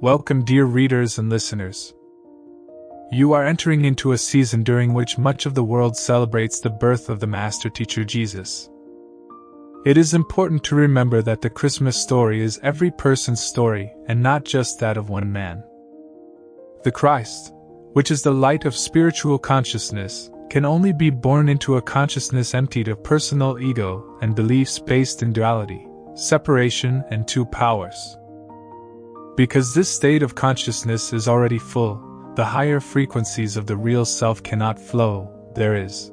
Welcome, dear readers and listeners. You are entering into a season during which much of the world celebrates the birth of the Master Teacher Jesus. It is important to remember that the Christmas story is every person's story and not just that of one man. The Christ, which is the light of spiritual consciousness, can only be born into a consciousness emptied of personal ego and beliefs based in duality, separation, and two powers. Because this state of consciousness is already full, the higher frequencies of the real self cannot flow, there is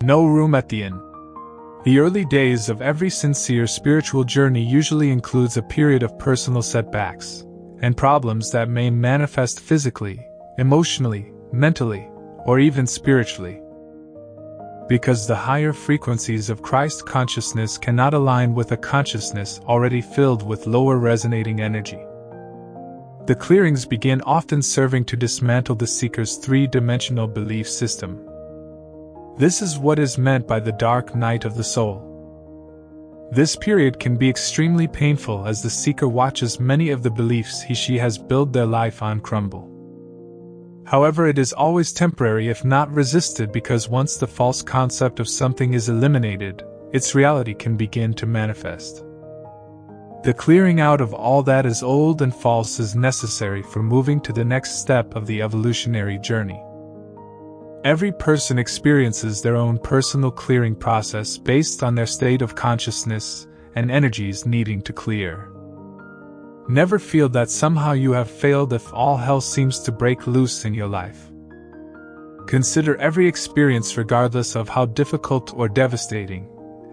no room at the inn. The early days of every sincere spiritual journey usually includes a period of personal setbacks and problems that may manifest physically, emotionally, mentally, or even spiritually. Because the higher frequencies of Christ consciousness cannot align with a consciousness already filled with lower resonating energy. The clearings begin, often serving to dismantle the seeker's three-dimensional belief system. This is what is meant by the dark night of the soul. This period can be extremely painful as the seeker watches many of the beliefs he/she has built their life on crumble. However, it is always temporary if not resisted, because once the false concept of something is eliminated, its reality can begin to manifest. The clearing out of all that is old and false is necessary for moving to the next step of the evolutionary journey. Every person experiences their own personal clearing process based on their state of consciousness and energies needing to clear. Never feel that somehow you have failed if all hell seems to break loose in your life. Consider every experience, regardless of how difficult or devastating,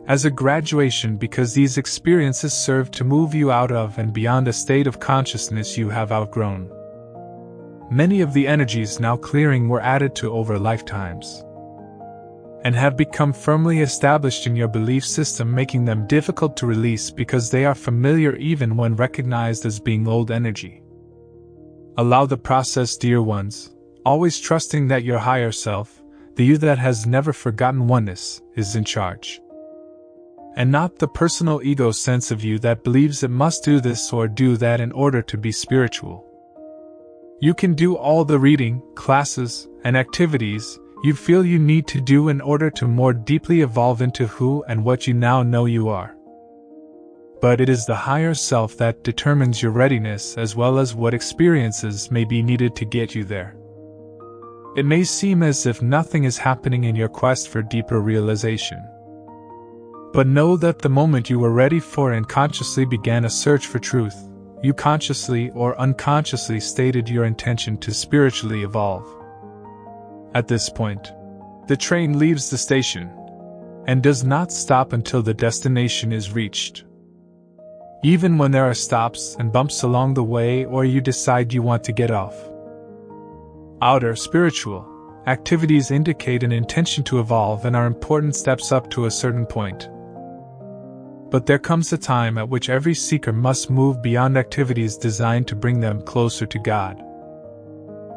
as a graduation, because these experiences serve to move you out of and beyond a state of consciousness you have outgrown. Many of the energies now clearing were added to over lifetimes and have become firmly established in your belief system, making them difficult to release because they are familiar even when recognized as being old energy. Allow the process, dear ones, always trusting that your higher self, the you that has never forgotten oneness, is in charge. And not the personal ego sense of you that believes it must do this or do that in order to be spiritual. You can do all the reading, classes, and activities you feel you need to do in order to more deeply evolve into who and what you now know you are. But it is the higher self that determines your readiness, as well as what experiences may be needed to get you there. It may seem as if nothing is happening in your quest for deeper realization. But know that the moment you were ready for and consciously began a search for truth, you consciously or unconsciously stated your intention to spiritually evolve. At this point, the train leaves the station and does not stop until the destination is reached. Even when there are stops and bumps along the way, or you decide you want to get off. Outer spiritual activities indicate an intention to evolve and are important steps up to a certain point. But there comes a time at which every seeker must move beyond activities designed to bring them closer to God.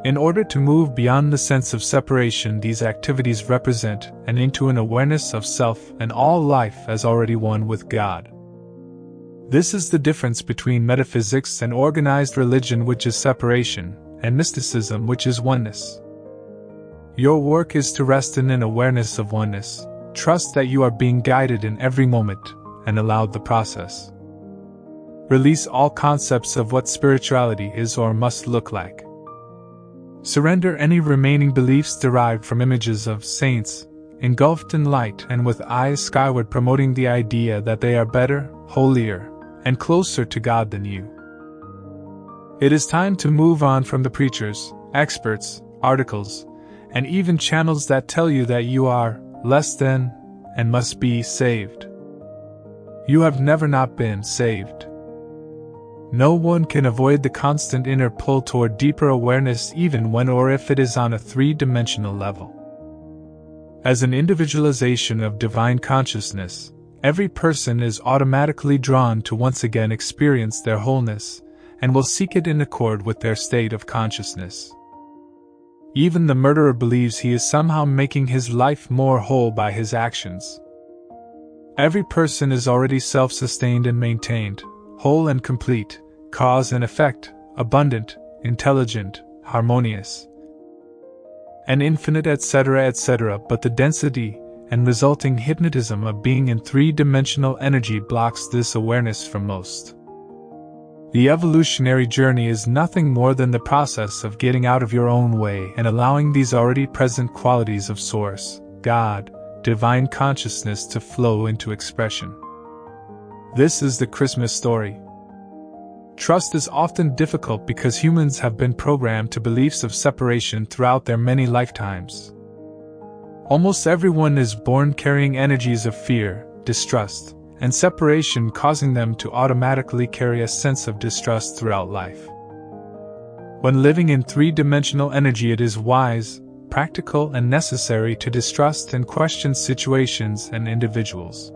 In order to move beyond the sense of separation these activities represent, and into an awareness of self and all life as already one with God. This is the difference between metaphysics and organized religion, which is separation, and mysticism, which is oneness. Your work is to rest in an awareness of oneness, trust that you are being guided in every moment, and allow the process. Release all concepts of what spirituality is or must look like. Surrender any remaining beliefs derived from images of saints, engulfed in light and with eyes skyward, promoting the idea that they are better, holier, and closer to God than you. It is time to move on from the preachers, experts, articles, and even channels that tell you that you are less than and must be saved. You have never not been saved. No one can avoid the constant inner pull toward deeper awareness, even when or if it is on a three-dimensional level. As an individualization of divine consciousness, every person is automatically drawn to once again experience their wholeness, and will seek it in accord with their state of consciousness. Even the murderer believes he is somehow making his life more whole by his actions. Every person is already self-sustained and maintained, whole and complete, cause and effect, abundant, intelligent, harmonious, and infinite, etc., etc., but the density and resulting hypnotism of being in three-dimensional energy blocks this awareness from most. The evolutionary journey is nothing more than the process of getting out of your own way and allowing these already present qualities of Source, God, divine consciousness to flow into expression. This is the Christmas story. Trust is often difficult because humans have been programmed to beliefs of separation throughout their many lifetimes. Almost everyone is born carrying energies of fear, distrust, and separation, causing them to automatically carry a sense of distrust throughout life. When living in three-dimensional energy, it is wise, practical, and necessary to distrust and question situations and individuals.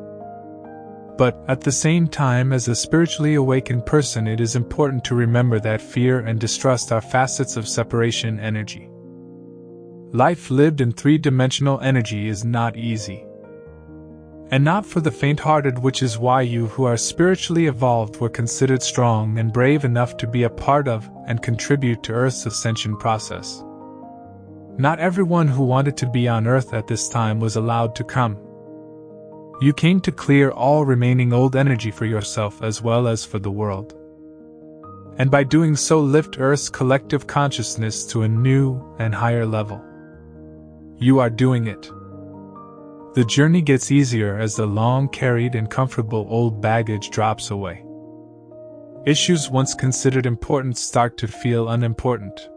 But, at the same time, as a spiritually awakened person, it is important to remember that fear and distrust are facets of separation energy. Life lived in three-dimensional energy is not easy. And not for the faint-hearted, which is why you who are spiritually evolved were considered strong and brave enough to be a part of and contribute to Earth's ascension process. Not everyone who wanted to be on Earth at this time was allowed to come. You came to clear all remaining old energy for yourself as well as for the world. And by doing so, lift Earth's collective consciousness to a new and higher level. You are doing it. The journey gets easier as the long-carried and comfortable old baggage drops away. Issues once considered important start to feel unimportant.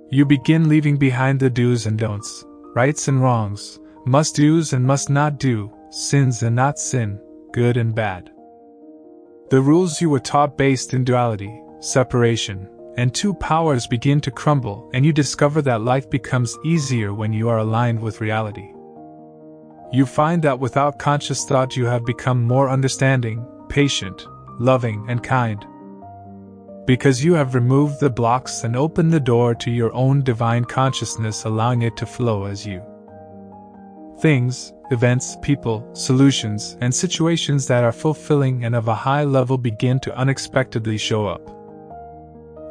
You begin leaving behind the do's and don'ts, rights and wrongs, must-dos and must-not-do, sins and not sin, good and bad. The rules you were taught based in duality, separation, and two powers begin to crumble, and you discover that life becomes easier when you are aligned with reality. You find that without conscious thought you have become more understanding, patient, loving, and kind. Because you have removed the blocks and opened the door to your own divine consciousness, allowing it to flow as you. Things, events, people, solutions, and situations that are fulfilling and of a high level begin to unexpectedly show up.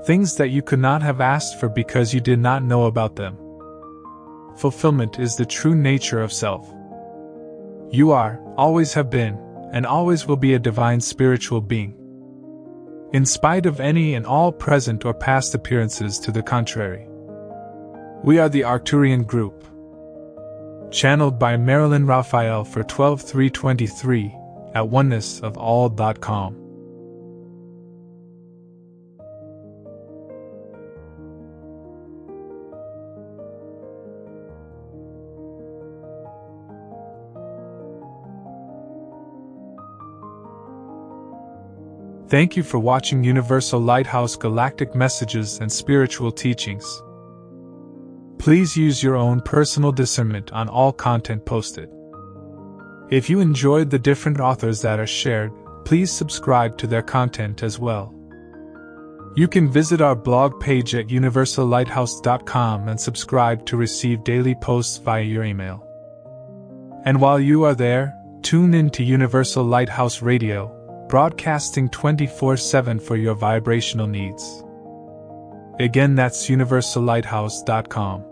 Things that you could not have asked for because you did not know about them. Fulfillment is the true nature of self. You are, always have been, and always will be a divine spiritual being. In spite of any and all present or past appearances to the contrary. We are the Arcturian group. Channeled by Marilyn Raphael for 12/3/23 at onenessofall.com. Thank you for watching Universal Lighthouse Galactic Messages and Spiritual Teachings. Please use your own personal discernment on all content posted. If you enjoyed the different authors that are shared, please subscribe to their content as well. You can visit our blog page at universallighthouse.com and subscribe to receive daily posts via your email. And while you are there, tune in to Universal Lighthouse Radio, broadcasting 24/7 for your vibrational needs. Again, that's universallighthouse.com.